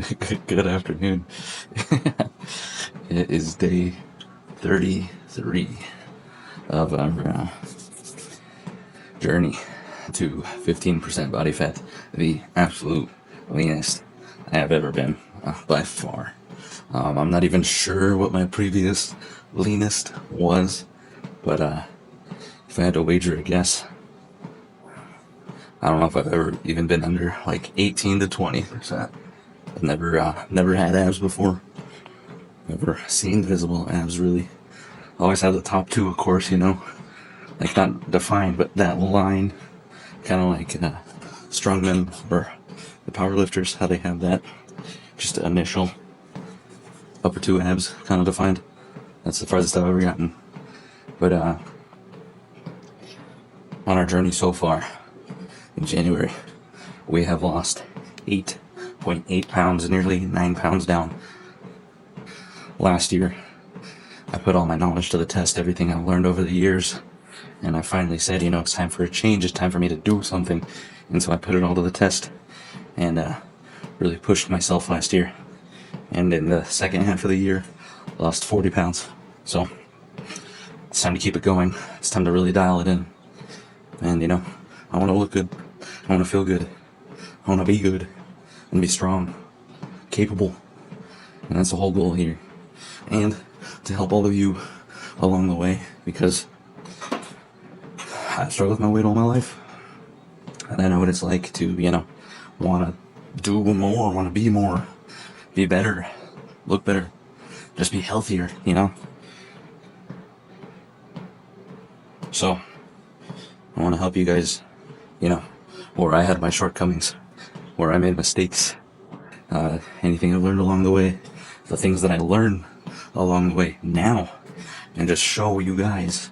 Good afternoon. It is day 33 of our journey to 15% body fat, the absolute leanest I have ever been, by far. I'm not even sure what my previous leanest was, but if I had to wager a guess, I don't know if I've ever even been under like 18 to 20%. I've never had abs before. Never seen visible abs, really. Always had the top two, of course, like not defined, but that line, kind of like strongmen or the powerlifters, how they have that, just the initial upper two abs kind of defined. That's the farthest I've ever gotten. But on our journey so far, in January, we have lost 8.8 pounds, nearly 9 pounds down. Last year, I put all my knowledge to the test, everything I've learned over the years, and I finally said, it's time for a change, it's time for me to do something. And so I put it all to the test and really pushed myself last year. And in the second half of the year, lost 40 pounds. So it's time to keep it going. It's time to really dial it in. And I want to look good. I want to feel good. I want to be good and be strong, capable. And that's the whole goal here. And to help all of you along the way, because I've struggled with my weight all my life. And I know what it's like to, want to do more, want to be more, be better, look better, just be healthier, So I want to help you guys, where I had my shortcomings, where I made mistakes, anything I learned along the way, the things that I learned along the way now, and just show you guys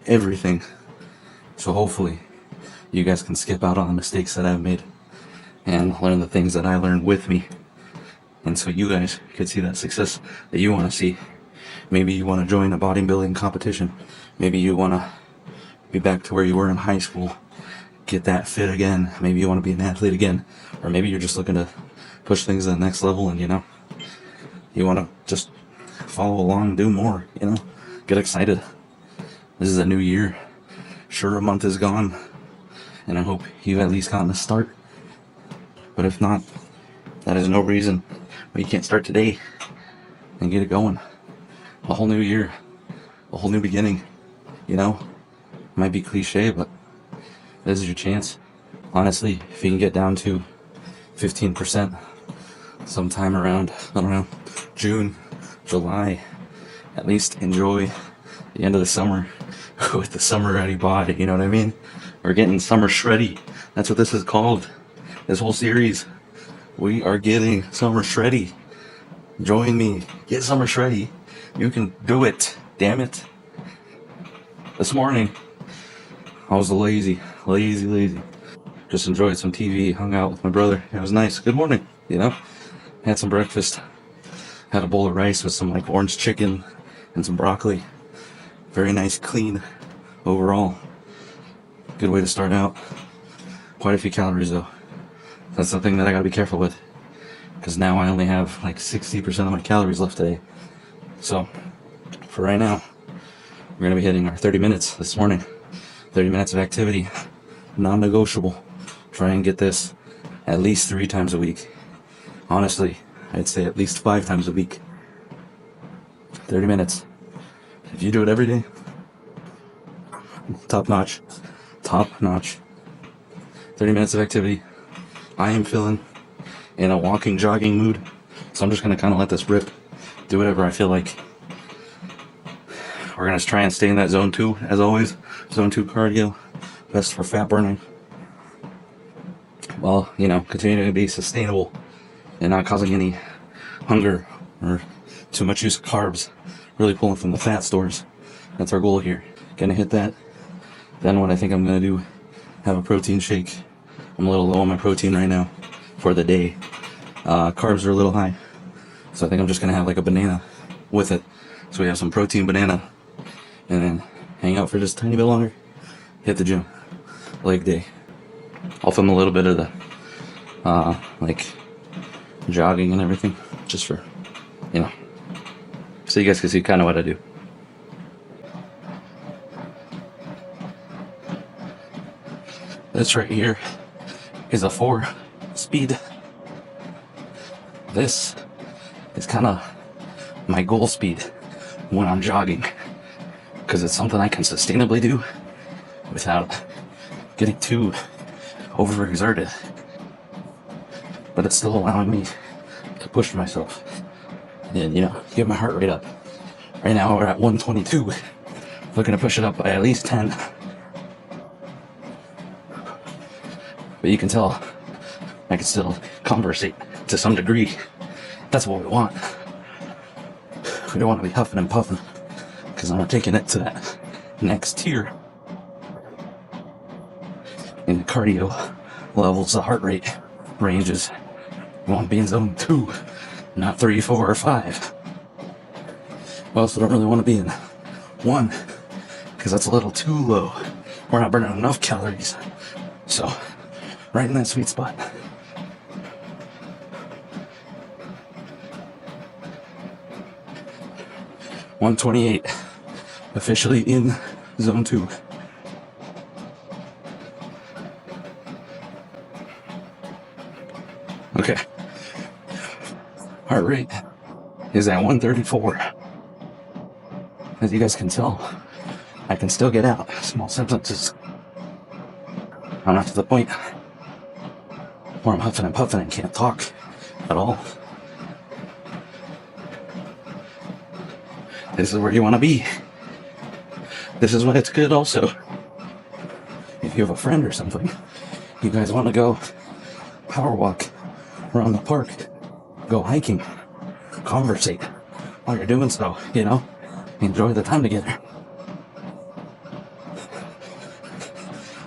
everything. So hopefully you guys can skip out on the mistakes that I've made and learn the things that I learned with me. And so you guys could see that success that you want to see. Maybe you want to join a bodybuilding competition. Maybe you want to be back to where you were in high school, get that fit again. Maybe you want to be an athlete again, or maybe you're just looking to push things to the next level, and you want to just follow along, do more, get excited. This is a new year. Sure, a month is gone, and I hope you've at least gotten a start. But if not, that is no reason why you can't start today and get it going. A whole new year, a whole new beginning, Might be cliche, but this is your chance. Honestly, if you can get down to 15% sometime around, I don't know, June, July, at least enjoy the end of the summer with the summer ready body, you know what I mean? We're getting summer shreddy. That's what this is called. This whole series. We are getting summer shreddy. Join me. Get summer shreddy. You can do it. Damn it. This morning, I was lazy. Just enjoyed some TV, hung out with my brother. It was nice. Good morning, Had some breakfast. Had a bowl of rice with some orange chicken and some broccoli. Very nice, clean overall. Good way to start out. Quite a few calories though. That's something that I gotta be careful with, because now I only have 60% of my calories left today. So for right now, we're gonna be hitting our 30 minutes this morning. 30 minutes of activity, non-negotiable. Try and get this at least 3 times a week. Honestly, I'd say at least 5 times a week. 30 minutes. If you do it every day, top notch. 30 minutes of activity. I am feeling in a walking, jogging mood, so I'm just gonna kind of let this rip. Do whatever I feel like. We're gonna try and stay in that zone 2, as always. Zone 2 cardio, best for fat burning. While, continuing to be sustainable and not causing any hunger or too much use of carbs. Really pulling from the fat stores. That's our goal here. Gonna hit that. Then what I think I'm gonna do, have a protein shake. I'm a little low on my protein right now for the day. Carbs are a little high, so I think I'm just gonna have a banana with it. So we have some protein banana, and then hang out for just a tiny bit longer. Hit the gym. Leg day. I'll film a little bit of the jogging and everything, just for, you know, so you guys can see kind of what I do. This right here is a 4-speed. This is kind of my goal speed when I'm jogging, because it's something I can sustainably do without getting too overexerted, but it's still allowing me to push myself and, you know, get my heart rate up. Right now we're at 122, looking to push it up by at least 10. But you can tell I can still conversate to some degree. That's what we want. We don't want to be huffing and puffing, because I'm taking it to that next tier in the cardio levels. The heart rate ranges. We want to be in zone 2, not 3, 4, or 5. We also don't really want to be in 1, because that's a little too low. We're not burning enough calories. So, right in that sweet spot. $128, officially in zone 2. Okay, heart rate is at 134. As you guys can tell, I can still get out small sentences. I'm not to the point where I'm huffing and puffing and can't talk at all. This is where you want to be. This is when it's good also. If you have a friend or something, you guys want to go power walk around the park, go hiking, conversate while you're doing so, you know, enjoy the time together.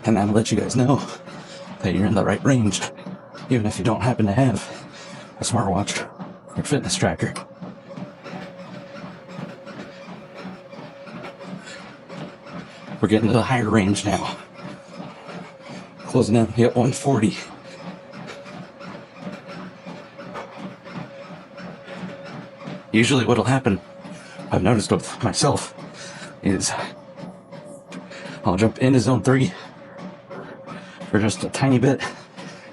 And that'll let you guys know that you're in the right range, even if you don't happen to have a smartwatch or fitness tracker. We're getting to the higher range now. Closing in at 140. Usually what'll happen, I've noticed with myself, is I'll jump into zone 3 for just a tiny bit,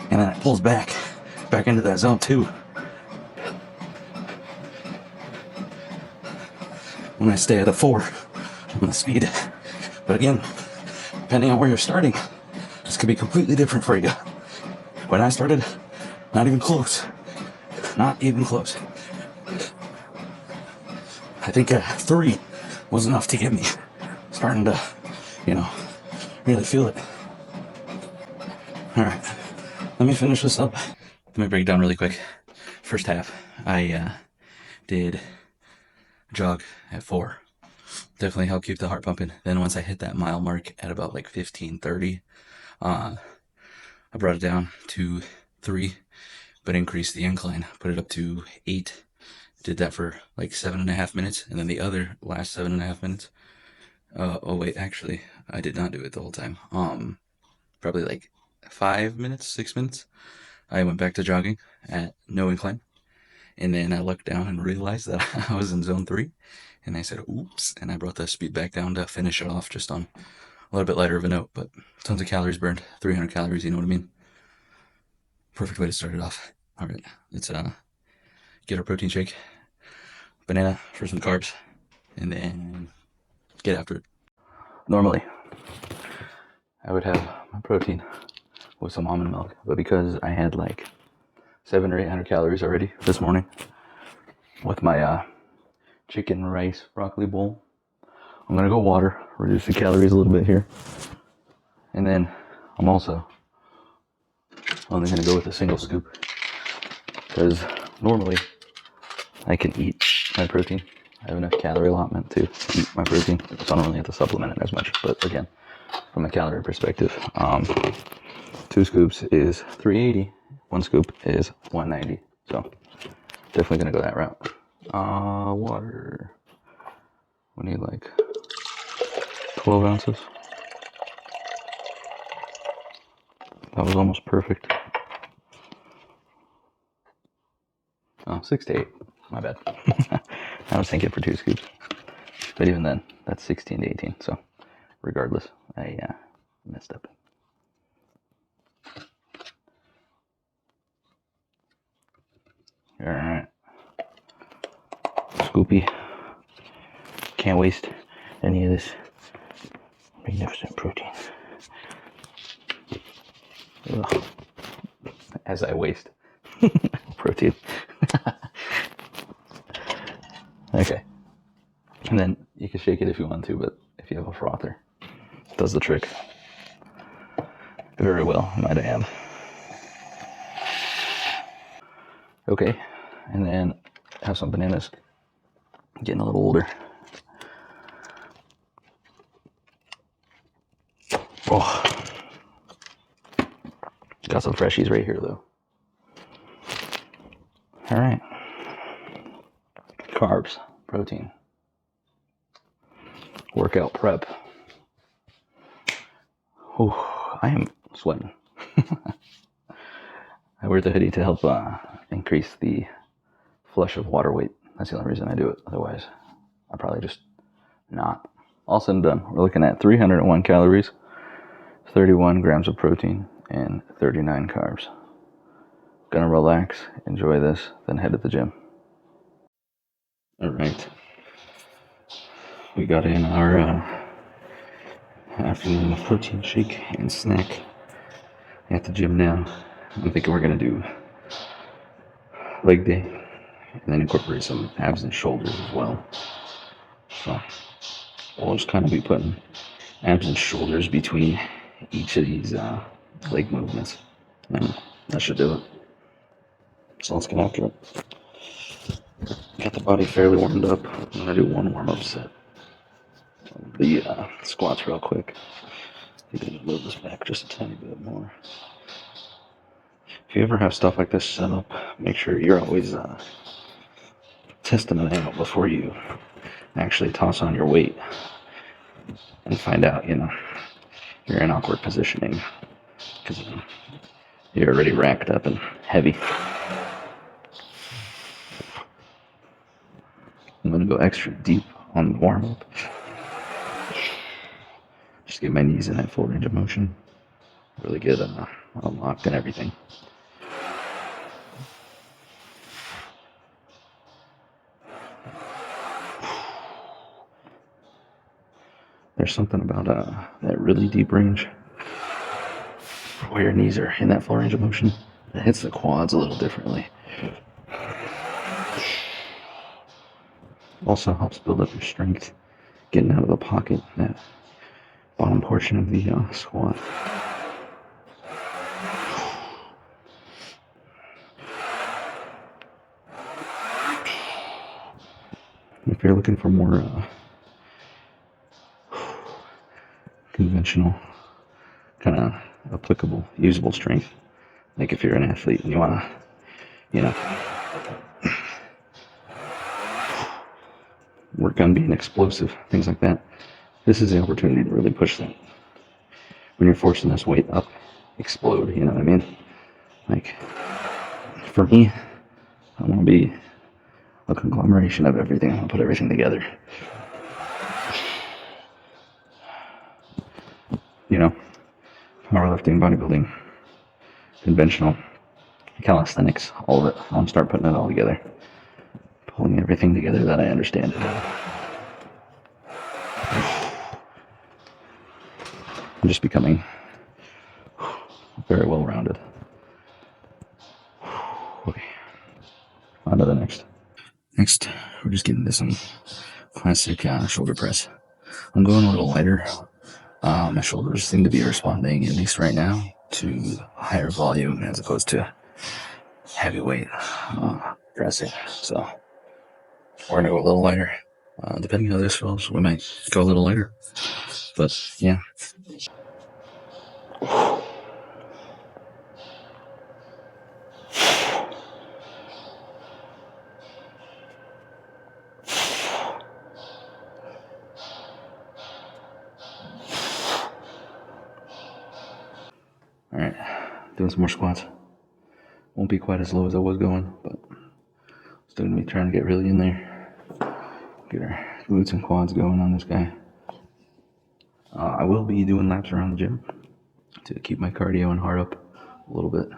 and then it pulls back into that zone 2. When I stay at a 4 on the speed. But again, depending on where you're starting, this could be completely different for you. When I started, not even close. Not even close. I think 3 was enough to get me starting to, you know, really feel it. Alright, let me finish this up. Let me break it down really quick. First half, I did jog at 4. Definitely helped keep the heart pumping. Then once I hit that mile mark at about like 15:30, I brought it down to 3, but increased the incline, put it up to 8. Did that for like 7.5 minutes, and then the other last 7.5 minutes. Oh wait, actually, I did not do it the whole time. Probably like 5 minutes, 6 minutes. I went back to jogging at no incline, and then I looked down and realized that I was in zone 3, and I said, oops, and I brought the speed back down to finish it off just on a little bit lighter of a note, but tons of calories burned, 300 calories, you know what I mean? Perfect way to start it off. All right, let's get our protein shake, banana for some carbs, and then get after it. Normally, I would have my protein with some almond milk, but because I had like 700 or 800 calories already this morning with my chicken, rice, broccoli bowl, I'm gonna go water, reduce the calories a little bit here, and then I'm also only gonna go with a single scoop, because normally I can eat my protein. I have enough calorie allotment to eat my protein, so I don't really have to supplement it as much. But again, from a calorie perspective, 2 scoops is 380, 1 scoop is 190. So definitely gonna go that route. Water. We need like 12 ounces. That was almost perfect. Oh, 6 to 8. My bad. I was thinking for 2 scoops. But even then, that's 16 to 18. So regardless, I messed up. All right. Scoopy. Can't waste any of this magnificent protein. Ugh. As I waste protein. Okay. And then you can shake it if you want to, but if you have a frother, it does the trick very well, might I add. Okay, and then have some bananas. Getting a little older. Oh, got some freshies right here though. All right, carbs, protein, workout prep. Oh, I am sweating. I wear the hoodie to help increase the flush of water weight. That's the only reason I do it. Otherwise, I'll probably just not. All said and done, we're looking at 301 calories, 31 grams of protein, and 39 carbs. Gonna relax, enjoy this, then head to the gym. All right. We got in our afternoon protein shake and snack at the gym now. I'm thinking we're gonna do leg day and then incorporate some abs and shoulders as well. So we'll just kind of be putting abs and shoulders between each of these leg movements. And that should do it. So let's get after it. Got the body fairly warmed up. I'm gonna do one warm-up set. The squats real quick. I think I can move this back just a tiny bit more. If you ever have stuff like this set up, make sure you're always testing it out before you actually toss on your weight and find out, you're in awkward positioning because you're already racked up and heavy. I'm going to go extra deep on the warm-up. Just get my knees in that full range of motion. Really get unlocked and everything. There's something about that really deep range where your knees are in that full range of motion. It hits the quads a little differently. Also helps build up your strength, getting out of the pocket, that bottom portion of the squat. If you're looking for more conventional, kind of applicable, usable strength, like if you're an athlete and you want to, work on being explosive, things like that, this is the opportunity to really push that. When you're forcing this weight up, explode, you know what I mean? Like, for me, I want to be a conglomeration of everything. I want to put everything together. Powerlifting, bodybuilding, conventional, calisthenics, all of it. I want to start putting it all together. Pulling everything together that I understand. I'm just becoming very well-rounded. Okay, on to the next. Next, we're just getting to some classic shoulder press. I'm going a little lighter. My shoulders seem to be responding, at least right now, to higher volume as opposed to heavyweight pressing. So we're gonna go a little lighter. Depending on how this feels, we might go a little lighter. But yeah. Alright, doing some more squats. Won't be quite as low as I was going, but Still gonna be trying to get really in there. Get our glutes and quads going on this guy. I will be doing laps around the gym to keep my cardio and heart up a little bit.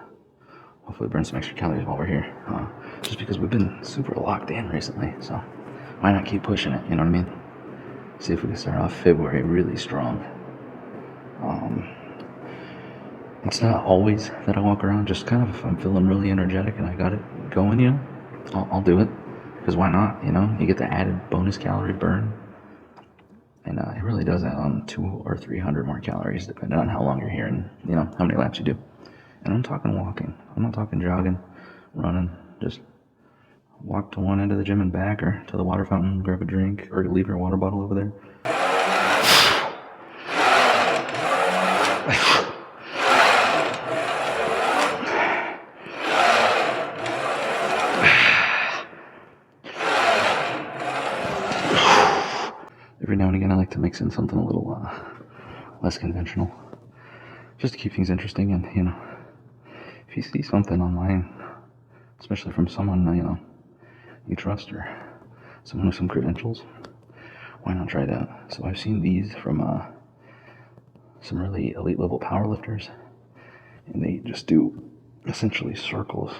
Hopefully burn some extra calories while we're here. Just because we've been super locked in recently, so why not keep pushing it, you know what I mean? See if we can start off February really strong. It's not always that I walk around, just kind of if I'm feeling really energetic and I got it going, you know, I'll do it. Because why not, you know? You get the added bonus calorie burn. And it really does add on 200 or 300 more calories depending on how long you're here and, you know, how many laps you do. And I'm talking walking. I'm not talking jogging, running. Just walk to one end of the gym and back, or to the water fountain, grab a drink, or leave your water bottle over there. Every now and again I like to mix in something a little less conventional, just to keep things interesting. And, you know, if you see something online, especially from someone, you know, you trust, or someone with some credentials, why not try that? So I've seen these from some really elite level powerlifters, and they just do essentially circles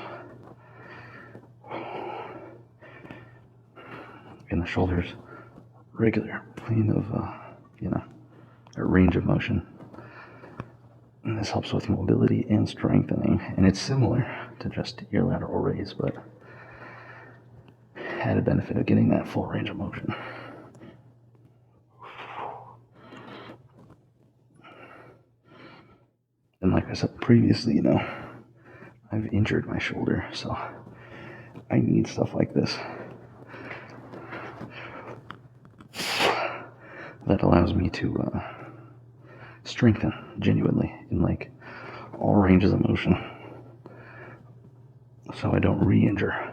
in the shoulders, regular plane of, you know, a range of motion. And this helps with mobility and strengthening, and it's similar to just your lateral raise, but added benefit of getting that full range of motion. And like I said previously, you know, I've injured my shoulder, so I need stuff like this that allows me to strengthen genuinely in like all ranges of motion, so I don't re-injure.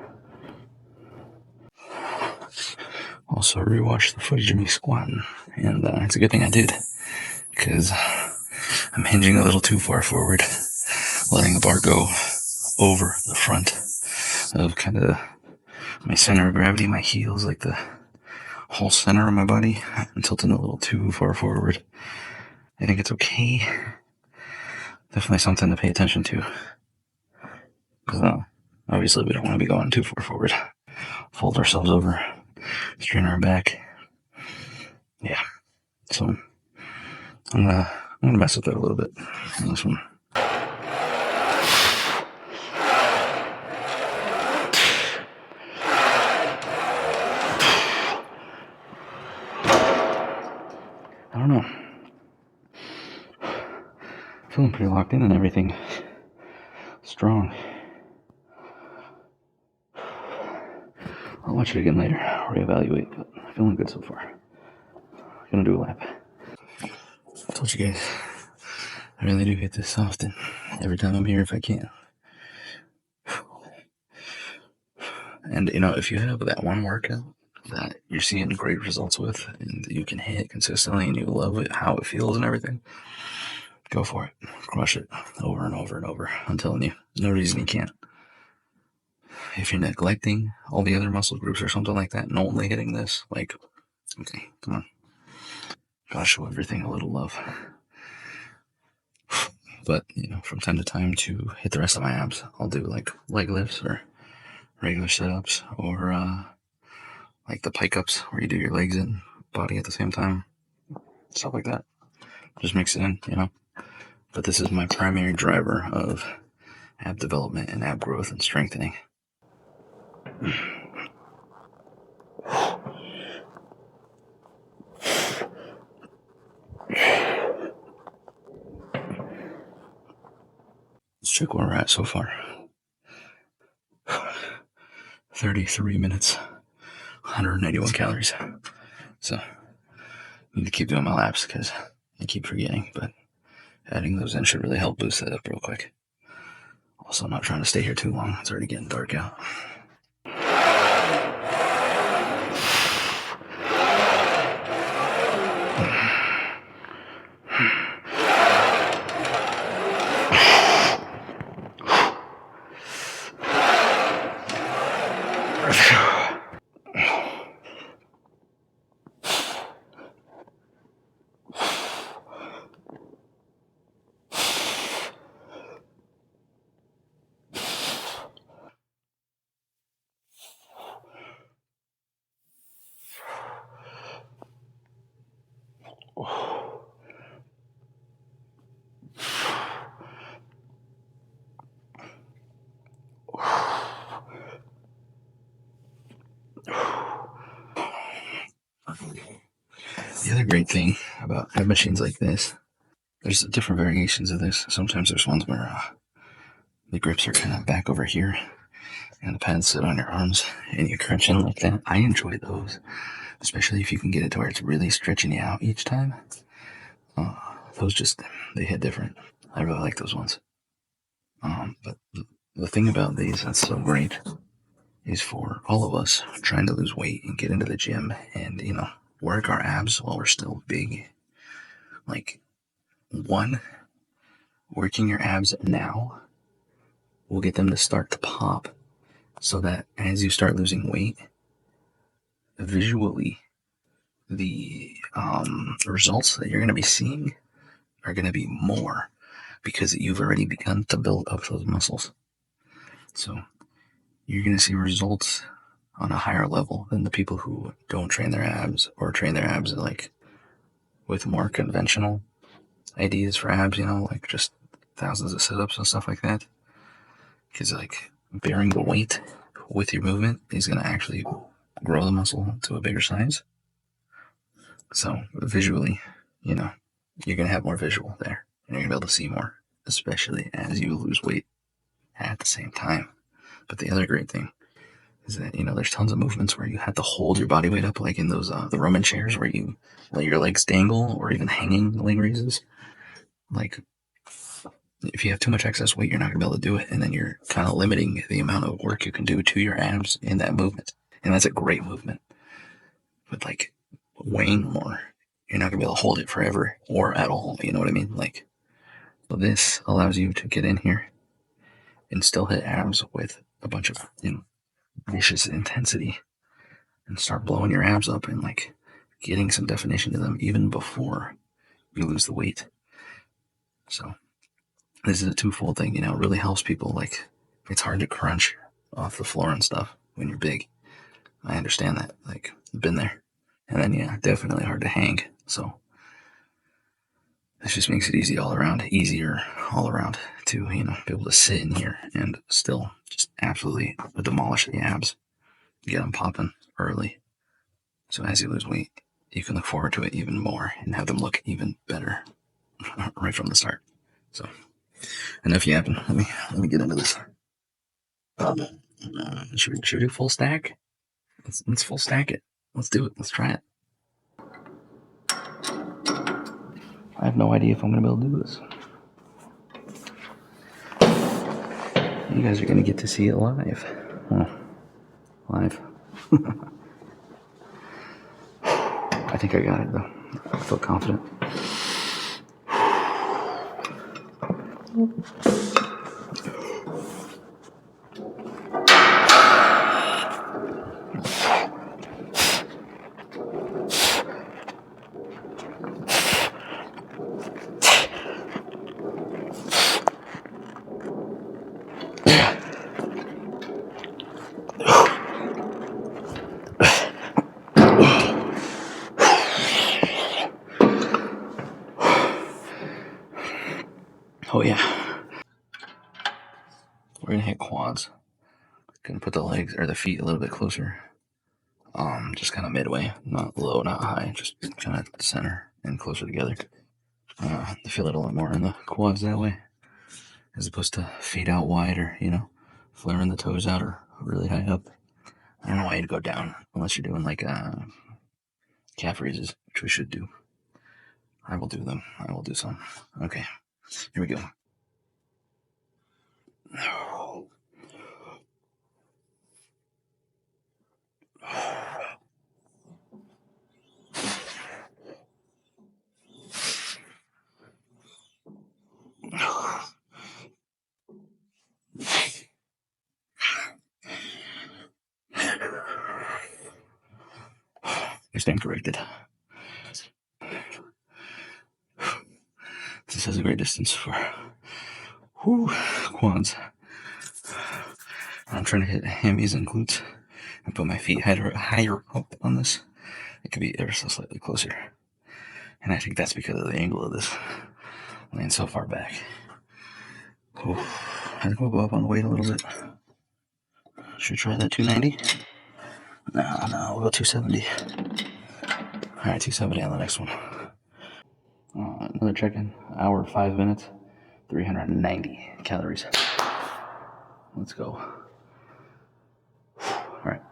Also rewatched the footage of me squatting, and it's a good thing I did, because I'm hinging a little too far forward, letting the bar go over the front of kind of my center of gravity, my heels, like the whole center of my body. I'm tilting a little too far forward. I think it's okay. Definitely something to pay attention to, because obviously we don't want to be going too far forward. Fold ourselves over, strain our back. Yeah, so I'm gonna mess with that a little bit on this one. I don't know. Feeling pretty locked in and everything. Strong. I'll watch it again later, reevaluate, but feeling good so far. Gonna do a lap. I told you guys, I really do hit this often. Every time I'm here if I can. And, you know, if you have that one workout that you're seeing great results with, and you can hit consistently, and you love it, how it feels and everything, go for it. Crush it over and over and over. I'm telling you, no reason you can't. If you're neglecting all the other muscle groups or something like that and only hitting this, like, okay, come on. Gotta show everything a little love. But, you know, from time to time to hit the rest of my abs, I'll do like leg lifts or regular sit-ups, or like the pike ups where you do your legs and body at the same time. Stuff like that. Just mix it in, you know. But this is my primary driver of ab development and ab growth and strengthening. Let's check where we're at so far. 33 minutes, 181 calories. So, need to keep doing my laps because I keep forgetting, but adding those in should really help boost that up real quick. Also, not trying to stay here too long. It's already getting dark out. The other great thing about ab machines like this, there's different variations of this. Sometimes there's ones where the grips are kind of back over here and the pads sit on your arms and you crunch in like that. I enjoy those, especially if you can get it to where it's really stretching you out each time. Those just, they hit different. I really like those ones. But the thing about these that's so great is for all of us trying to lose weight and get into the gym and, work our abs while we're still big. Like, one, working your abs now will get them to start to pop so that as you start losing weight, visually, the results that you're going to be seeing are going to be more because you've already begun to build up those muscles. So you're going to see results on a higher level than the people who don't train their abs or train their abs like with more conventional ideas for abs, like just thousands of sit-ups and stuff like that. Because like bearing the weight with your movement is going to actually grow the muscle to a bigger size. So visually, you're going to have more visual there and you're going to be able to see more, especially as you lose weight at the same time. But the other great thing is that, there's tons of movements where you have to hold your body weight up, like in those, the Roman chairs where you let your legs dangle or even hanging leg raises. Like, if you have too much excess weight, you're not going to be able to do it. And then you're kind of limiting the amount of work you can do to your abs in that movement. And that's a great movement. But like weighing more, you're not going to be able to hold it forever or at all. You know what I mean? Like, so this allows you to get in here and still hit abs with a bunch of, vicious intensity and start blowing your abs up and like getting some definition to them even before you lose the weight. So this is a twofold thing, it really helps people. Like, it's hard to crunch off the floor and stuff when you're big. I understand that. Like, I've been there. And then, yeah, definitely hard to hang. So this just makes it easier all around to, be able to sit in here and still just absolutely demolish the abs, get them popping early. So as you lose weight, you can look forward to it even more and have them look even better right from the start. So enough yapping. Let me get into this. Should we do full stack? Let's full stack it. Let's do it. Let's try it. I have no idea if I'm gonna be able to do this. You guys are gonna get to see it live. Well, live. I think I got it though. I feel confident. Oh yeah. We're gonna hit quads. Gonna put the legs or the feet a little bit closer. Just kind of midway, not low, not high, just kind of center and closer together. To feel it a lot more in the quads that way, as opposed to fade out wide or flaring the toes out or really high up. I don't know why you'd go down unless you're doing like calf raises, which we should do. I will do them. I will do some. Okay, here we go. I stand corrected. This has a great distance for quads. I'm trying to hit hammies and glutes and put my feet higher up on this. It could be ever so slightly closer. And I think that's because of the angle of this. Laying so far back. I think we'll go up on the weight a little bit. Should we try that 290? No, we'll go 270. Alright, 270 on the next one. Another check-in. Hour, 5 minutes. 390 calories. Let's go. Alright.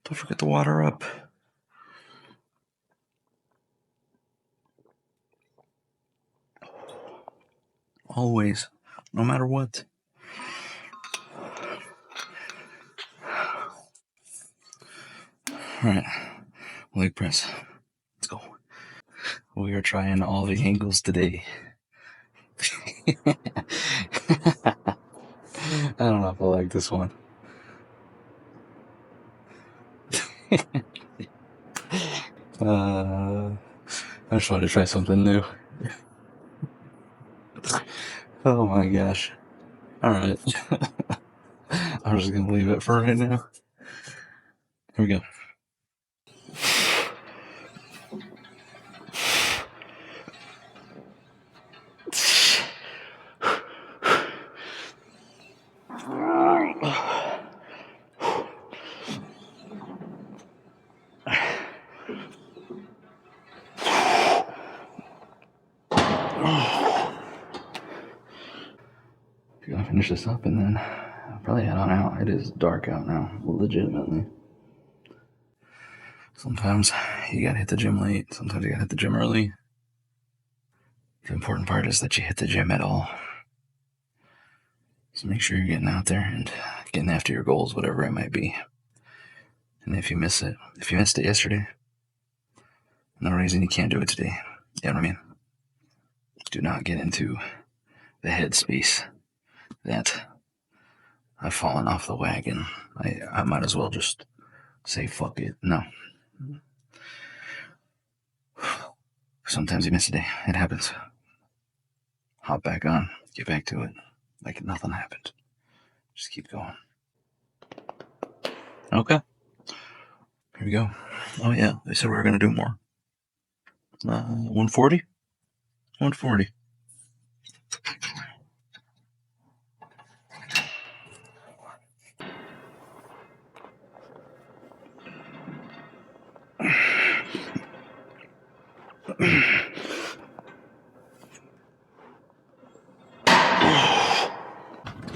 Don't forget to water up. Always. No matter what. Alright. Leg press. Let's go. We are trying all the angles today. I don't know if I like this one. I just wanted to try something new. Oh my gosh. Alright. I'm just gonna leave it for right now. Here we go. Gonna finish this up and then I'll probably head on out. It is dark out now, legitimately. Sometimes you gotta hit the gym late, sometimes you gotta hit the gym early. The important part is that you hit the gym at all. So make sure you're getting out there and getting after your goals, whatever it might be. And if you missed it yesterday, no reason you can't do it today. You know what I mean? Do not get into the headspace that I've fallen off the wagon. I might as well just say fuck it. No. Sometimes you miss a day. It happens. Hop back on. Get back to it. Like nothing happened. Just keep going. Okay. Here we go. Oh yeah, they said we were going to do more. 140? 140.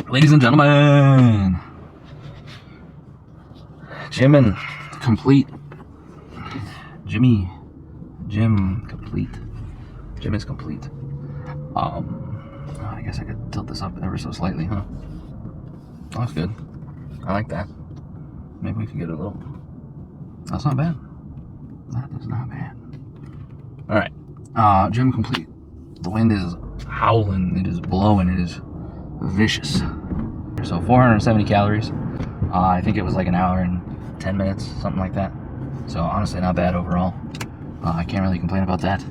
Ladies and gentlemen, Gym complete. Gym complete. Gym is complete. I guess I could tilt this up ever so slightly, huh? Oh, that's good. I like that. Maybe we can get a little. That's not bad. That is not bad. All right. Gym complete. The wind is howling. It is blowing. It is vicious. So 470 calories. I think it was like an hour and 10 minutes, something like that. So honestly, not bad overall. I can't really complain about that.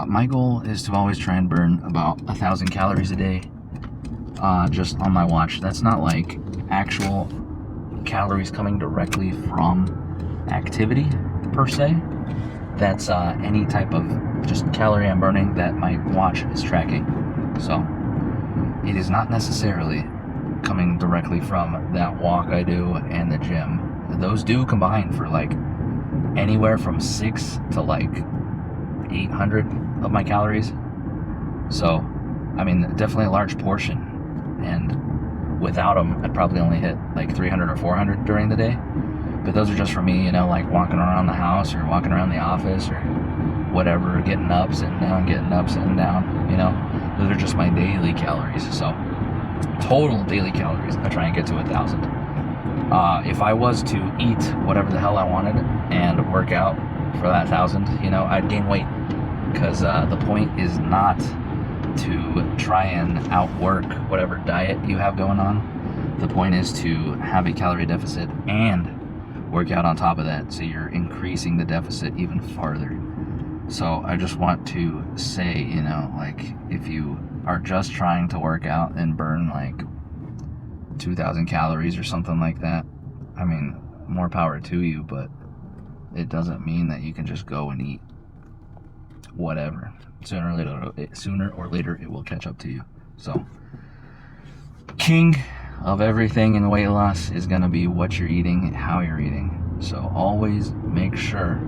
My goal is to always try and burn about 1,000 calories a day, just on my watch. That's not like actual calories coming directly from activity per se. That's any type of just calorie I'm burning that my watch is tracking. So it is not necessarily coming directly from that walk I do and the gym. Those do combine for like anywhere from 6 to like 800 of my calories. So, I mean, definitely a large portion. And without them, I'd probably only hit like 300 or 400 during the day. But those are just for me, you know, like walking around the house or walking around the office or whatever, getting up, sitting down, you know. Those are just my daily calories. So, total daily calories, I try and get to 1,000. If I was to eat whatever the hell I wanted and work out for that 1,000, I'd gain weight. Because the point is not to try and outwork whatever diet you have going on. The point is to have a calorie deficit and work out on top of that, so you're increasing the deficit even farther. So I just want to say, like, if you are just trying to work out and burn like 2,000 calories or something like that, I mean, more power to you, but it doesn't mean that you can just go and eat whatever. Sooner or later it will catch up to you. So king of everything in weight loss is going to be what you're eating and how you're eating. So always make sure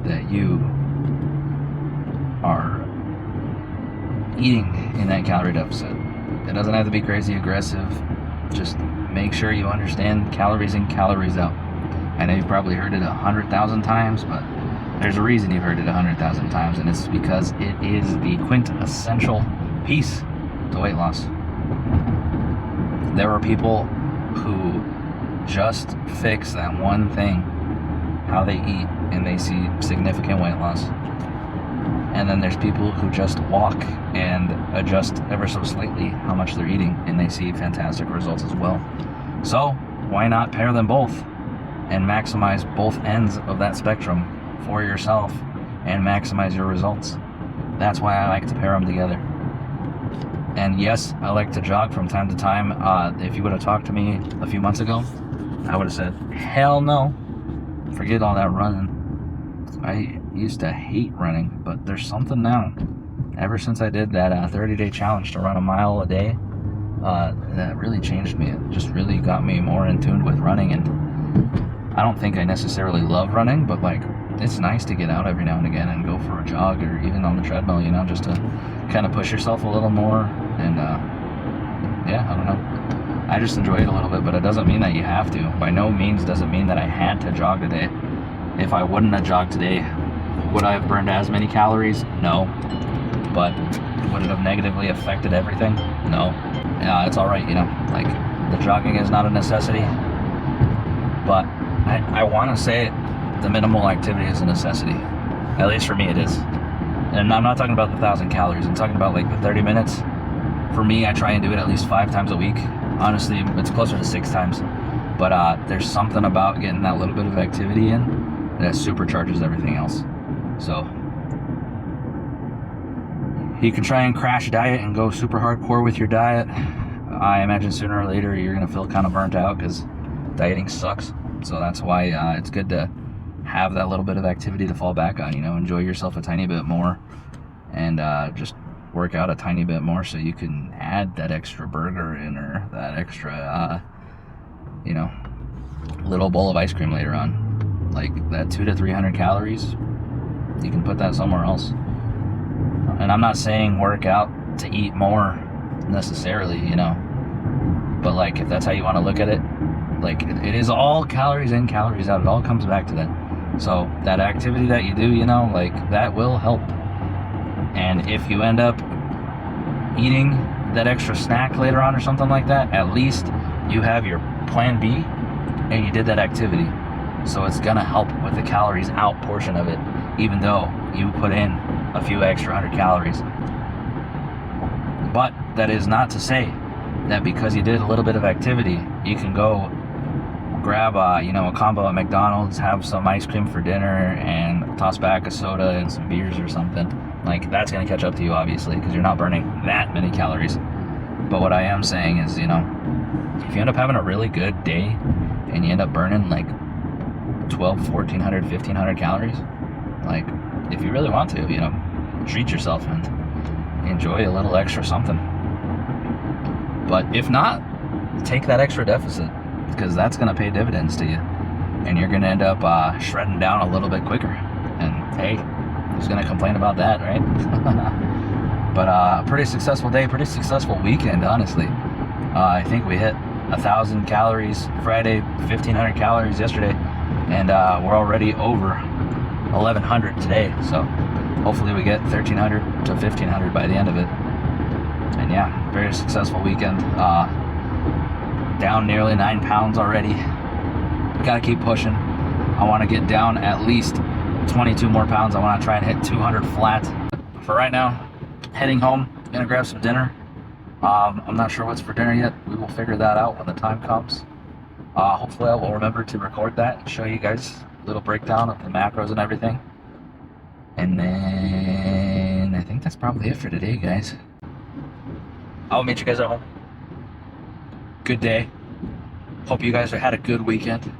that you are eating in that calorie deficit. It doesn't have to be crazy aggressive. Just make sure you understand calories in, calories out. I know you've probably heard it 100,000 times, but there's a reason you've heard it 100,000 times, and it's because it is the quintessential piece to weight loss. There are people who just fix that one thing, how they eat, and they see significant weight loss. And then there's people who just walk and adjust ever so slightly how much they're eating, and they see fantastic results as well. So why not pair them both and maximize both ends of that spectrum for yourself and maximize your results? That's why I like to pair them together. And yes, I like to jog from time to time. If you would have talked to me a few months ago, I would have said, hell no, forget all that running. I used to hate running, but there's something now. Ever since I did that 30-day challenge to run a mile a day, that really changed me. It just really got me more in tune with running. And I don't think I necessarily love running, but like, it's nice to get out every now and again and go for a jog, or even on the treadmill, just to kind of push yourself a little more. And yeah, I don't know. I just enjoy it a little bit, but it doesn't mean that you have to. By no means does it mean that I had to jog today. If I wouldn't have jogged today, would I have burned as many calories? No. But would it have negatively affected everything? No. Yeah, it's all right, like, the jogging is not a necessity, but I want to say the minimal activity is a necessity. At least for me it is. And I'm not talking about the 1,000 calories. I'm talking about like the 30 minutes. For me, I try and do it at least 5 times a week. Honestly, it's closer to 6 times. But there's something about getting that little bit of activity in that supercharges everything else. So you can try and crash diet and go super hardcore with your diet. I imagine sooner or later you're going to feel kind of burnt out, because dieting sucks. So that's why it's good to have that little bit of activity to fall back on. Enjoy yourself a tiny bit more, and just work out a tiny bit more, so you can add that extra burger in, or that extra little bowl of ice cream later on. Like that 200 to 300 calories, you can put that somewhere else. And I'm not saying work out to eat more necessarily, but like, if that's how you want to look at it, like, it is all calories in, calories out. It all comes back to that. So that activity that you do, like, that will help. And if you end up eating that extra snack later on or something like that, at least you have your plan B and you did that activity. So it's gonna help with the calories out portion of it, even though you put in a few extra 100 calories. But that is not to say that because you did a little bit of activity, you can go grab a combo at McDonald's, have some ice cream for dinner, and toss back a soda and some beers or something. Like, that's gonna catch up to you, obviously, because you're not burning that many calories. But what I am saying is, if you end up having a really good day and you end up burning like 1,400, 1,500 calories, like, if you really want to, treat yourself and enjoy a little extra something. But if not, take that extra deficit, because that's going to pay dividends to you, and you're going to end up shredding down a little bit quicker. And hey, who's going to complain about that, right? But a pretty successful day, pretty successful weekend, honestly. I think we hit 1,000 calories Friday, 1,500 calories yesterday, and we're already over 1,100 today. So hopefully we get 1,300 to 1,500 by the end of it. And yeah, very successful weekend. Down nearly 9 pounds already. Gotta keep pushing. I want to get down at least 22 more pounds. I want to try and hit 200 flat. For right now, heading home. Gonna grab some dinner. I'm not sure what's for dinner yet. We will figure that out when the time comes. Hopefully I will remember to record that and show you guys a little breakdown of the macros and everything. And then I think that's probably it for today, guys. I'll meet you guys at home. Good day. Hope you guys had a good weekend.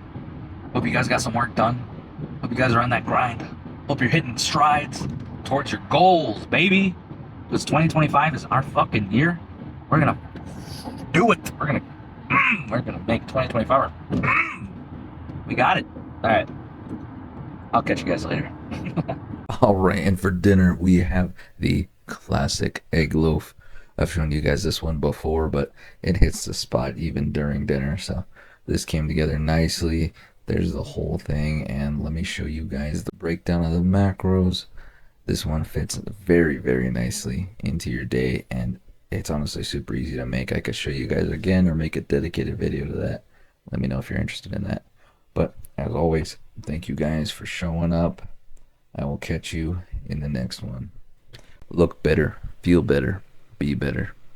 Hope you guys got some work done. Hope you guys are on that grind. Hope you're hitting strides towards your goals, baby. Because 2025 is our fucking year. We're gonna do it. We're gonna make 2025. We got it. All right. I'll catch you guys later. All right, and for dinner we have the classic egg loaf. I've shown you guys this one before, but it hits the spot even during dinner. So this came together nicely. There's the whole thing, and let me show you guys the breakdown of the macros. This one fits very, very nicely into your day, and it's honestly super easy to make. I could show you guys again or make a dedicated video to that. Let me know if you're interested in that. But as always, thank you guys for showing up. I will catch you in the next one. Look better, feel better, be better.